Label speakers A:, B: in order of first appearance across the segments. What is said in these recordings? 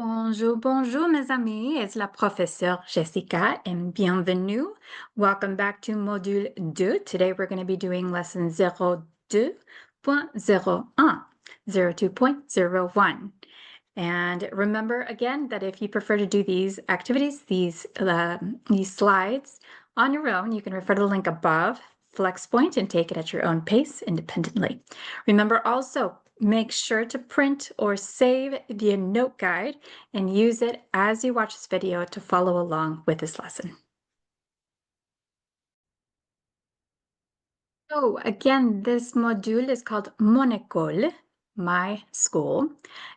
A: Bonjour, bonjour mes amis, it's la professeure Jessica and bienvenue. Welcome back to Module 2. Today we're going to be doing lesson 02.01, 02.01. And remember again that if you prefer to do these activities, these slides on your own, you can refer to the link above, FlexPoint, and take it at your own pace independently. Remember also, make sure to print or save the note guide and use it as you watch this video to follow along with this lesson. So again, this module is called Mon école, my school,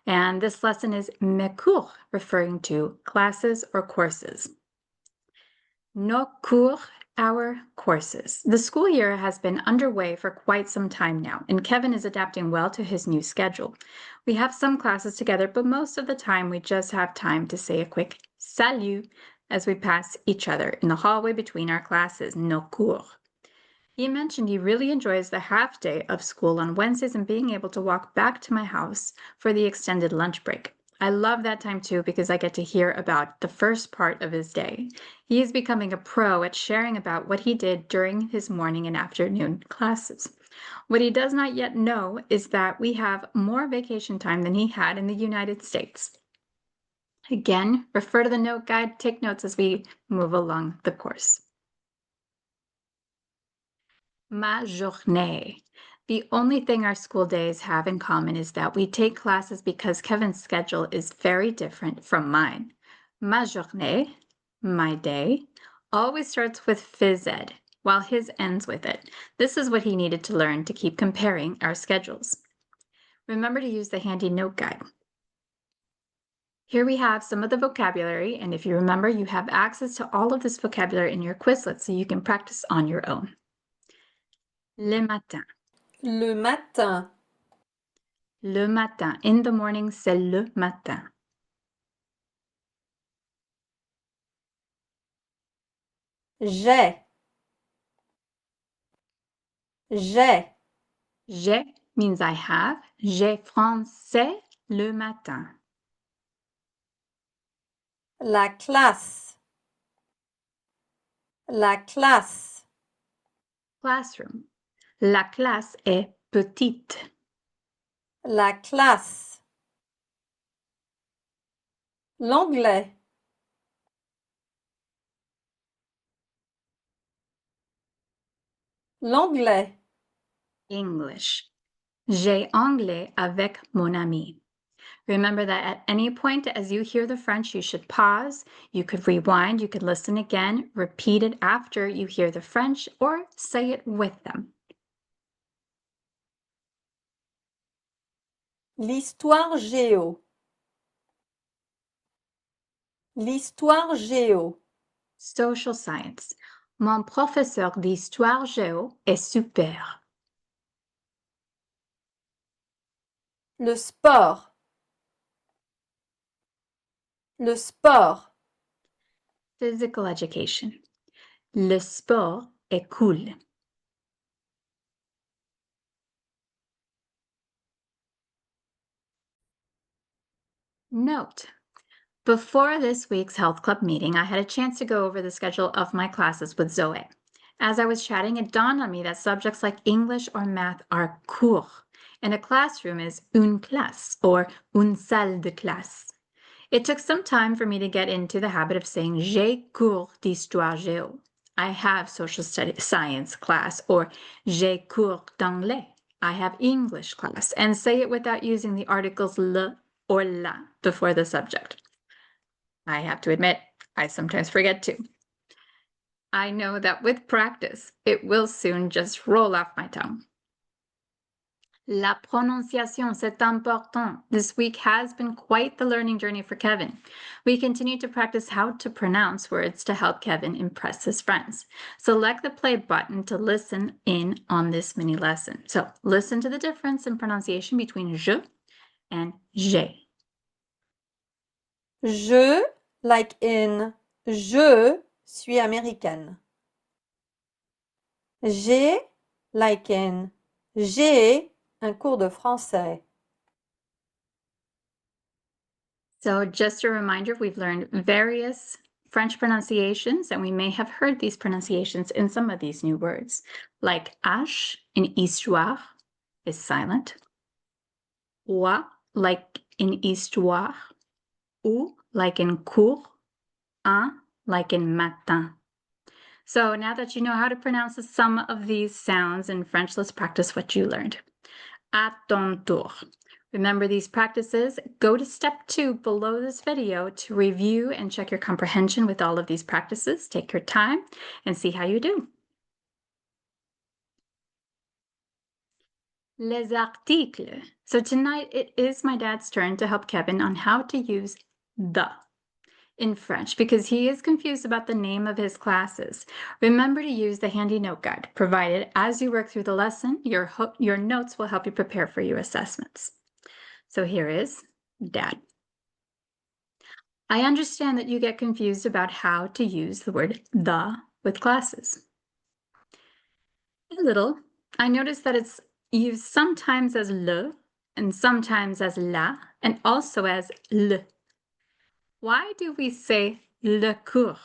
A: and this lesson is mes cours, referring to classes or courses. Nos cours, our courses. The school year has been underway for quite some time now, and Kevin is adapting well to his new schedule. We have some classes together, but most of the time we just have time to say a quick salut as we pass each other in the hallway between our classes, nos cours. He mentioned he really enjoys the half day of school on Wednesdays and being able to walk back to my house for the extended lunch break. I love that time too because I get to hear about the first part of his day. He is becoming a pro at sharing about what he did during his morning and afternoon classes. What he does not yet know is that we have more vacation time than he had in the United States. Again, refer to the note guide, take notes as we move along the course. Ma journée. The only thing our school days have in common is that we take classes because Kevin's schedule is very different from mine. Ma journée, my day, always starts with phys ed, while his ends with it. This is what he needed to learn to keep comparing our schedules. Remember to use the handy note guide. Here we have some of the vocabulary, and if you remember, you have access to all of this vocabulary in your Quizlet so you can practice on your own. Le matin.
B: Le matin.
A: Le matin. In the morning, c'est le matin.
B: J'ai. J'ai.
A: J'ai means I have. J'ai français le matin.
B: La classe. La classe.
A: Classroom. La classe est petite.
B: La classe. L'anglais. L'anglais.
A: English. J'ai anglais avec mon ami. Remember that at any point as you hear the French, you should pause. You could rewind, you could listen again, repeat it after you hear the French, or say it with them.
B: L'histoire géo. L'histoire géo.
A: Social science. Mon professeur d'histoire géo est super.
B: Le sport. Le sport.
A: Physical education. Le sport est cool. Note: before this week's health club meeting, I had a chance to go over the schedule of my classes with Zoe. As I was chatting, it dawned on me that subjects like English or math are cours, and a classroom is une classe or une salle de classe. It took some time for me to get into the habit of saying j'ai cours d'histoire géo. I have social science class, or j'ai cours d'anglais. I have English class, and say it without using the articles le or la before the subject. I have to admit, I sometimes forget to. I know that with practice, it will soon just roll off my tongue. La prononciation, c'est important. This week has been quite the learning journey for Kevin. We continue to practice how to pronounce words to help Kevin impress his friends. Select the play button to listen in on this mini lesson. So listen to the difference in pronunciation between je and j'ai.
B: Je, like in je suis américaine. J'ai, like in j'ai un cours de français.
A: So just a reminder, we've learned various French pronunciations, and we may have heard these pronunciations in some of these new words, like H in histoire is silent, oie like in histoire, ou like in cours, un like in matin. So now that you know how to pronounce some of these sounds in French, let's practice what you learned. À ton tour. Remember these practices. Go to step 2 below this video to review and check your comprehension with all of these practices. Take your time and see how you do. Les articles. So tonight it is my dad's turn to help Kevin on how to use the in French because he is confused about the name of his classes. Remember to use the handy note guide provided as you work through the lesson. Your notes will help you prepare for your assessments. So here is Dad. I understand that you get confused about how to use the word the with classes. A little. I notice that it's used sometimes as le and sometimes as la and also as le. Why do we say le cours?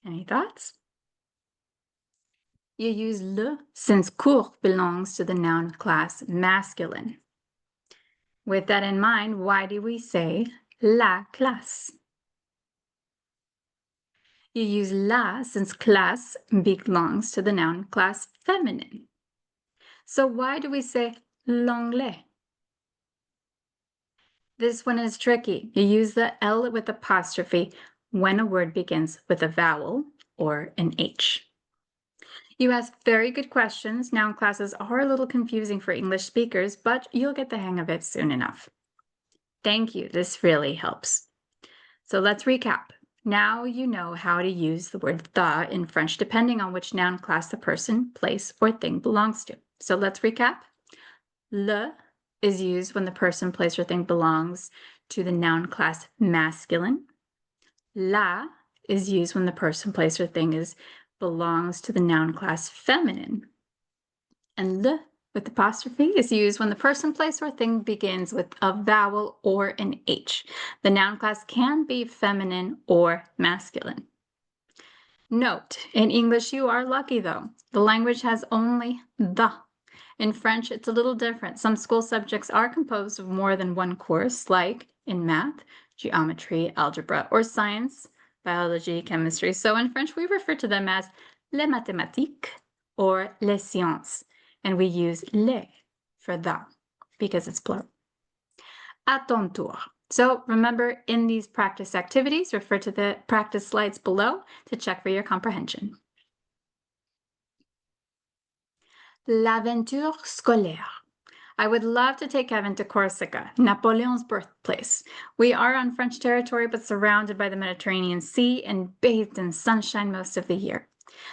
A: Any thoughts? You use le since cours belongs to the noun class masculine. With that in mind, why do we say la classe? You use la since classe belongs to the noun class feminine. So why do we say l'anglais? This one is tricky. You use the L with apostrophe when a word begins with a vowel or an H. You ask very good questions. Noun classes are a little confusing for English speakers, but you'll get the hang of it soon enough. Thank you. This really helps. So let's recap. Now you know how to use the word the in French depending on which noun class the person, place, or thing belongs to. So let's recap. Le is used when the person, place, or thing belongs to the noun class masculine. La is used when the person, place, or thing belongs to the noun class feminine. And le with apostrophe is used when the person, place, or thing begins with a vowel or an H. The noun class can be feminine or masculine. Note, in English you are lucky though. The language has only the. In French, it's a little different. Some school subjects are composed of more than one course, like in math, geometry, algebra, or science, biology, chemistry. So in French, we refer to them as les mathématiques or les sciences, and we use les for the because it's plural. À ton tour. So remember, in these practice activities, refer to the practice slides below to check for your comprehension. L'aventure scolaire. I would love to take Kevin to Corsica, Napoleon's birthplace. We are on French territory, but surrounded by the Mediterranean Sea and bathed in sunshine most of the year.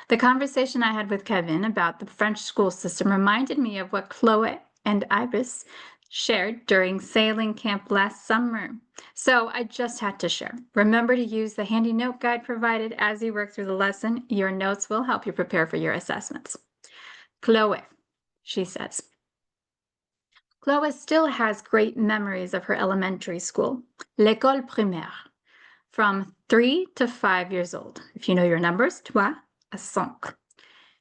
A: The conversation I had with Kevin about the French school system reminded me of what Chloe and Iris shared during sailing camp last summer. So I just had to share. Remember to use the handy note guide provided as you work through the lesson. Your notes will help you prepare for your assessments. Chloe, she says. Chloe still has great memories of her elementary school, l'école primaire, from 3 to 5 years old. If you know your numbers, 3 à 5.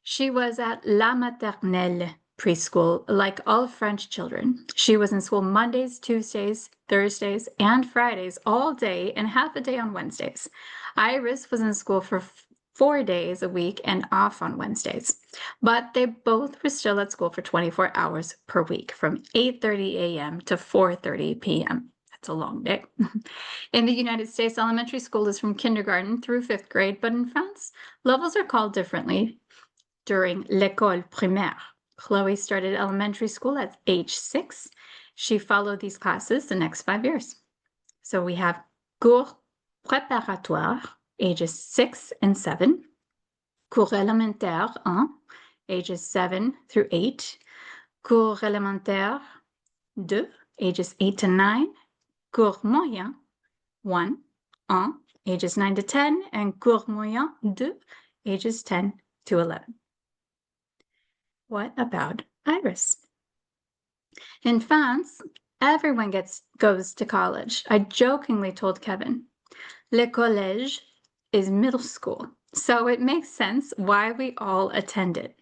A: She was at La Maternelle preschool like all French children. She was in school Mondays, Tuesdays, Thursdays, and Fridays all day and half a day on Wednesdays. Iris was in school for 4 days a week and off on Wednesdays. But they both were still at school for 24 hours per week from 8:30 a.m. to 4:30 p.m. That's a long day. In the United States, elementary school is from kindergarten through 5th grade, but in France, levels are called differently during l'école primaire. Chloe started elementary school at age 6. She followed these classes the next 5 years. So we have cours préparatoire, ages 6 and 7. Cours élémentaire 1, ages 7 through 8. Cours élémentaire 2, ages 8 to 9. Cours moyen 1, ages 9 to 10. And cours moyen 2, ages 10 to 11. What about Iris? In France, Everyone goes to college. I jokingly told Kevin. Le collège is middle school, so it makes sense why we all attend it.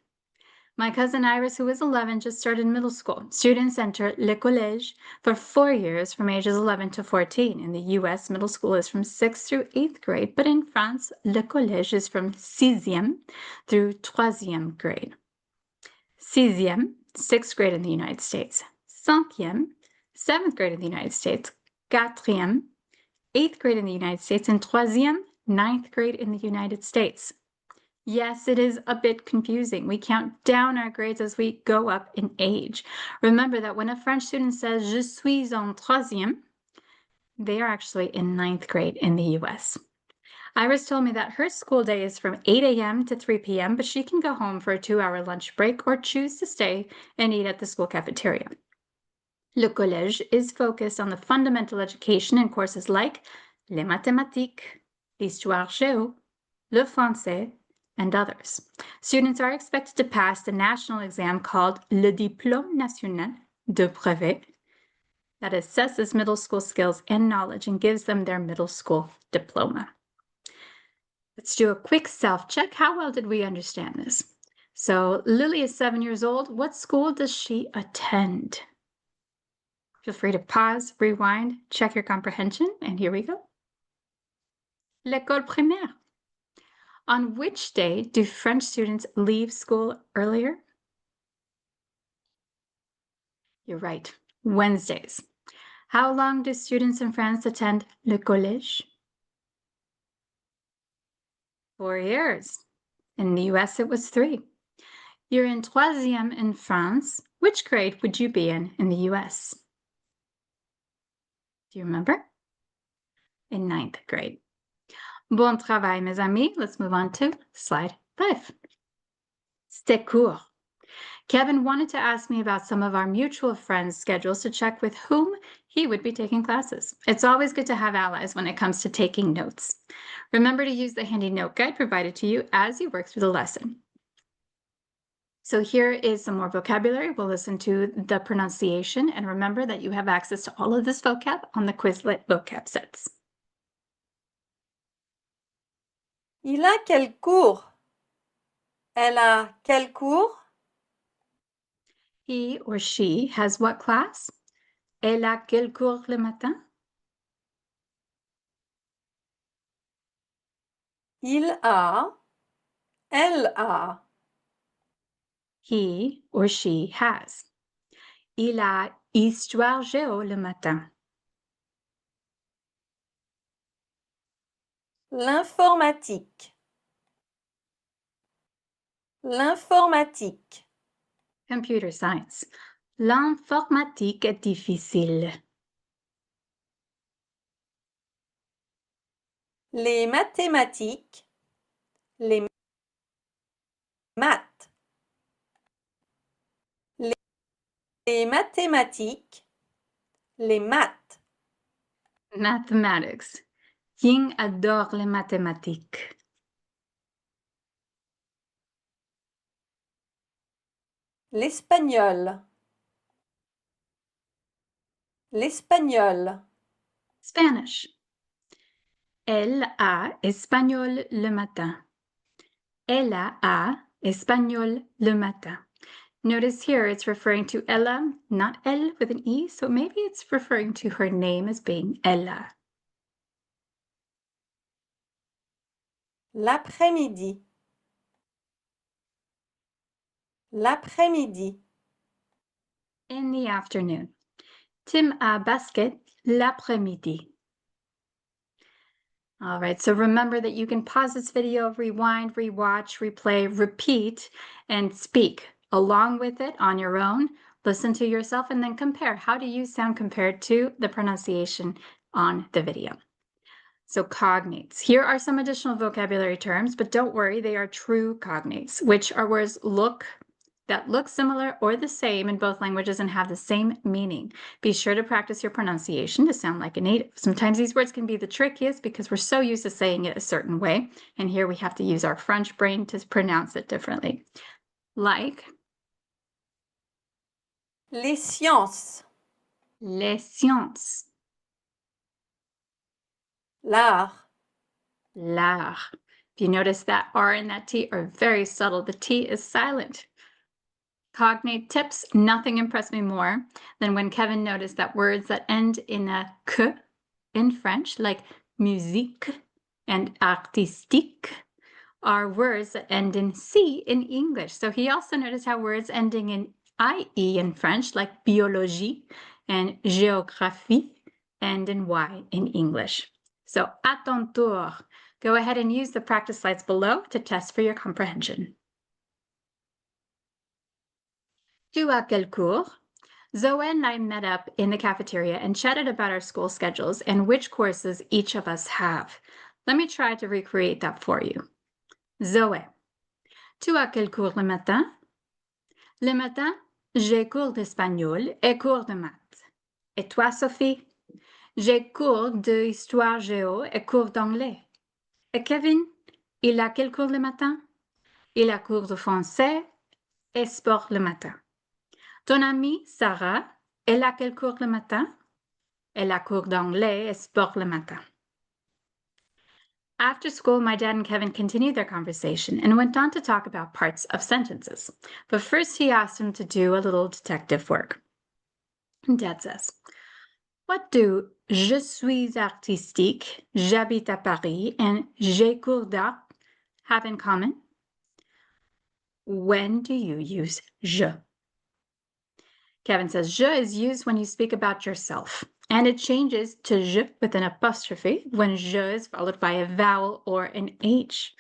A: My cousin Iris, who is 11, just started middle school. Students enter le collège for 4 years from ages 11 to 14. In the US, middle school is from 6th through 8th grade, but in France, le collège is from 6e through 3e grade. 6e, 6th grade in the United States. 5e, 7th grade in the United States. 4e, 8th grade in the United States. And 3e, 9th grade in the United States. Yes, it is a bit confusing. We count down our grades as we go up in age. Remember that when a French student says, Je suis en troisième, they are actually in 9th grade in the US. Iris told me that her school day is from 8 a.m. to 3 p.m., but she can go home for a 2-hour lunch break or choose to stay and eat at the school cafeteria. Le collège is focused on the fundamental education in courses like les mathématiques, l'histoire géo, le français, and others. Students are expected to pass the national exam called le Diplôme National de Brevet that assesses middle school skills and knowledge and gives them their middle school diploma. Let's do a quick self-check. How well did we understand this? So Lily is 7 years old. What school does she attend? Feel free to pause, rewind, check your comprehension, and here we go. L'école primaire. On which day do French students leave school earlier? You're right, Wednesdays. How long do students in France attend le collège? 4 years. In the US, it was 3. You're in troisième in France. Which grade would you be in the US? Do you remember? In 9th grade. Bon travail, mes amis. Let's move on to slide 5. C'était court. Kevin wanted to ask me about some of our mutual friends' schedules to check with whom he would be taking classes. It's always good to have allies when it comes to taking notes. Remember to use the handy note guide provided to you as you work through the lesson. So here is some more vocabulary. We'll listen to the pronunciation, and remember that you have access to all of this vocab on the Quizlet vocab sets.
B: Il a quel cours? Elle a quel cours?
A: He or she has what class? Elle a quel cours le matin?
B: Il a. Elle a.
A: He or she has. Il a histoire géo le matin.
B: L'informatique. L'informatique.
A: Computer science. L'informatique est difficile.
B: Les mathématiques. Les maths. Les mathématiques. Les maths.
A: Mathematics. Ying adore les mathématiques.
B: L'espagnol. L'espagnol.
A: Spanish. Elle a espagnol le matin. Ella a espagnol le matin. Notice here it's referring to Ella, not elle with an E, so maybe it's referring to her name as being Ella.
B: L'après-midi. L'après-midi.
A: In the afternoon. Tim a basket l'après-midi. All right, so remember that you can pause this video, rewind, rewatch, replay, repeat, and speak along with it on your own. Listen to yourself and then compare. How do you sound compared to the pronunciation on the video? So cognates. Here are some additional vocabulary terms, but don't worry, they are true cognates, which are words that look similar or the same in both languages and have the same meaning. Be sure to practice your pronunciation to sound like a native. Sometimes these words can be the trickiest because we're so used to saying it a certain way, and here we have to use our French brain to pronounce it differently. Like
B: Les sciences.
A: Les sciences.
B: L'art.
A: L'art. If you notice that R and that T are very subtle, the T is silent. Cognate tips, nothing impressed me more than when Kevin noticed that words that end in a k in French, like musique and artistique, are words that end in C in English. So he also noticed how words ending in IE in French, like biologie and géographie, end in Y in English. So à ton tour, go ahead and use the practice slides below to test for your comprehension. Tu as quel cours? Zoe and I met up in the cafeteria and chatted about our school schedules and which courses each of us have. Let me try to recreate that for you. Zoe, tu as quel cours le matin? Le matin, j'ai cours d'espagnol et cours de maths. Et toi, Sophie? J'ai cours d'histoire géo et cours d'anglais. Et Kevin, il a quel cours le matin? Il a cours de français et sport le matin. Ton amie Sarah, elle a quel cours le matin? Elle a cours d'anglais et sport le matin. After school, my dad and Kevin continued their conversation and went on to talk about parts of sentences. But first, he asked him to do a little detective work. And Dad says, what do je suis artistique, j'habite à Paris, and j'ai cours d'art have in common? When do you use je? Kevin says je is used when you speak about yourself, and it changes to je with an apostrophe when je is followed by a vowel or an H.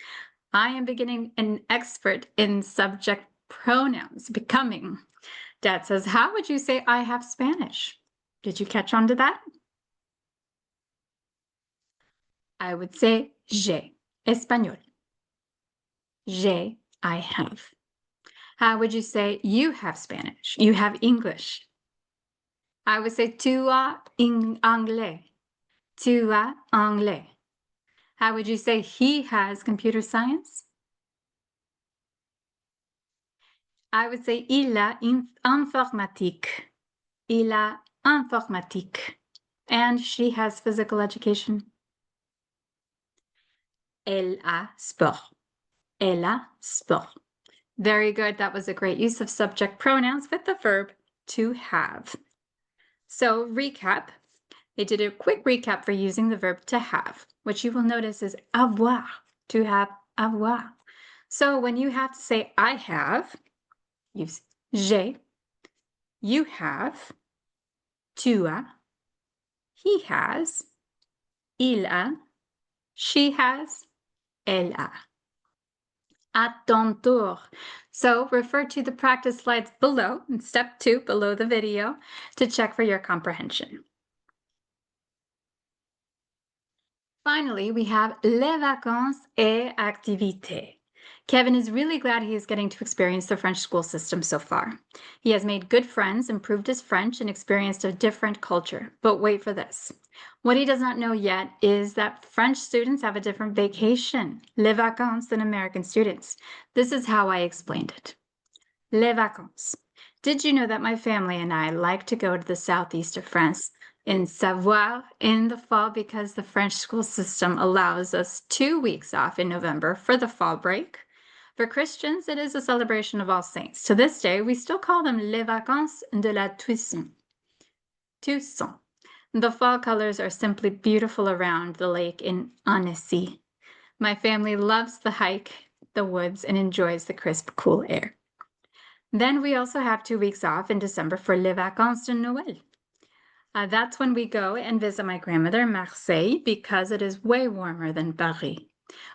A: I am becoming an expert in subject pronouns, becoming. Dad says, how would you say I have Spanish? Did you catch on to that? I would say j'ai, español. J'ai, I have. How would you say you have Spanish? You have English. I would say tu as anglais. Tu as anglais. How would you say he has computer science? I would say il a informatique. Il a informatique. And she has physical education. Elle a sport. Elle a sport. Very good. That was a great use of subject pronouns with the verb to have. So recap. They did a quick recap for using the verb to have, which you will notice is avoir, to have, avoir. So when you have to say I have, use j'ai, you have, tu as, he has, il a, she has, elle a. À ton tour. So refer to the practice slides below, in step 2 below the video, to check for your comprehension. Finally, we have les vacances et activités. Kevin is really glad he is getting to experience the French school system so far. He has made good friends, improved his French, and experienced a different culture. But wait for this. What he does not know yet is that French students have a different vacation, les vacances, than American students. This is how I explained it. Les vacances. Did you know that my family and I like to go to the southeast of France in Savoie in the fall because the French school system allows us 2 weeks off in November for the fall break? For Christians, it is a celebration of All Saints. To this day, we still call them les vacances de la Toussaint. Toussaint. The fall colors are simply beautiful around the lake in Annecy. My family loves the hike, the woods, and enjoys the crisp, cool air. Then we also have 2 weeks off in December for les vacances de Noël. That's when we go and visit my grandmother in Marseille because it is way warmer than Paris.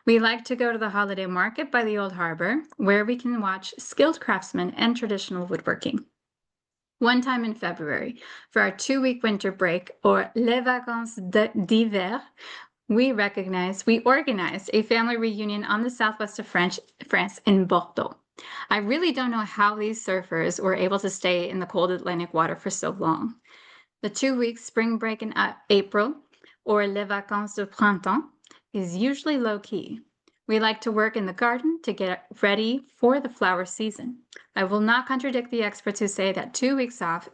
A: We like to go to the holiday market by the Old Harbor, where we can watch skilled craftsmen and traditional woodworking. One time in February, for our 2-week winter break, or les vacances d'hiver, we organized a family reunion on the southwest of France in Bordeaux. I really don't know how these surfers were able to stay in the cold Atlantic water for so long. The 2-week spring break in April, or les vacances de printemps, is usually low-key. We like to work in the garden to get ready for the flower season. I will not contradict the experts who say that 2 weeks off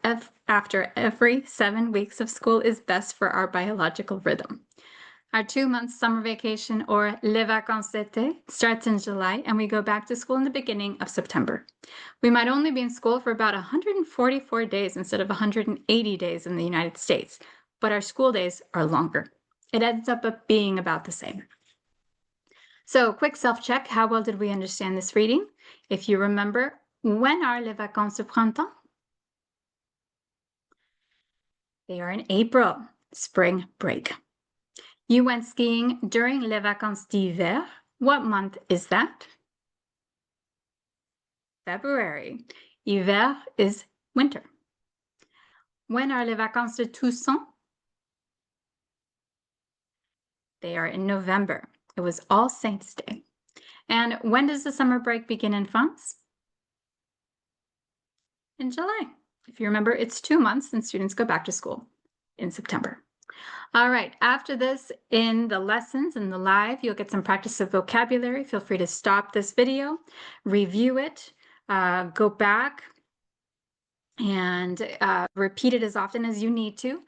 A: after every 7 weeks of school is best for our biological rhythm. Our 2-month summer vacation, or les vacances d'été, starts in July, and we go back to school in the beginning of September. We might only be in school for about 144 days instead of 180 days in the United States, but our school days are longer. It ends up being about the same. So, quick self-check. How well did we understand this reading? If you remember, when are les vacances de printemps? They are in April, spring break. You went skiing during les vacances d'hiver. What month is that? February. Hiver is winter. When are les vacances de Toussaint? They are in November. It was All Saints' Day. And when does the summer break begin in France? In July. If you remember, it's 2 months and students go back to school in September. All right, after this, in the lessons, in the live, you'll get some practice of vocabulary. Feel free to stop this video, review it, go back, and repeat it as often as you need to.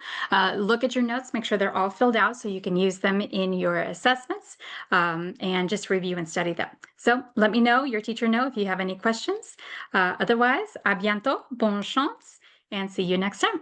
A: Look at your notes, make sure they're all filled out so you can use them in your assessments, and just review and study them. So let me know, your teacher know, if you have any questions. Otherwise, à bientôt, bonne chance, and see you next time.